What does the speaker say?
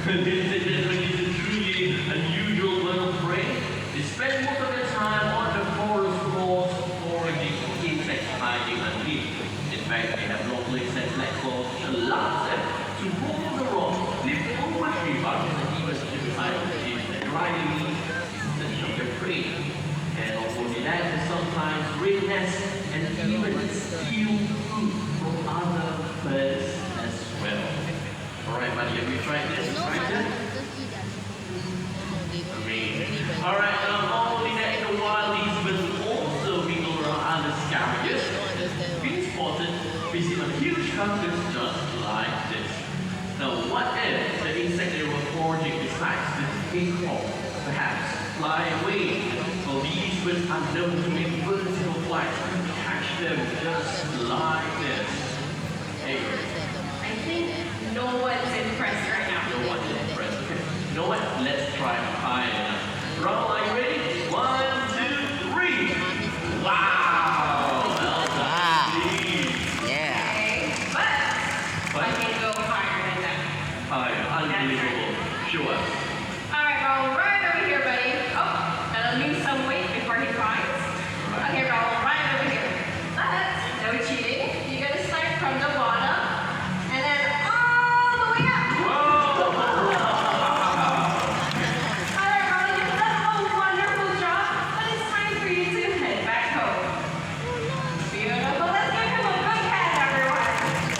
Ladies and gentlemen, this is truly unusual bird of prey. They spend most of their time on the forest floors foraging for insects hiding underneath. In fact, they have long legs and black claws which allows them to roll on the rocks, lift over tree branches, and even suicide leaves and dry leaves instead of their prey. And although they land, they sometimes break nests and even steal food from other birds as well. Alright, buddy, have you tried this? Tried that? Amazing. Alright, not only that, in the wild, these birds also mingle around other scavengers. Being spotted, feasting on huge carcass just like this. Now, what if the insect they were foraging decides to take off, perhaps fly away? Well, these birds are known to make vertical flights and catch them just like this. Hey. I think no one's impressed right now. No one's impressed. Okay. You know what? Let's try higher. Ronald, are you ready? 1, 2, 3. Wow! Well done. Indeed. Okay, but I can go higher than that. Higher. Unbelievable. Show us.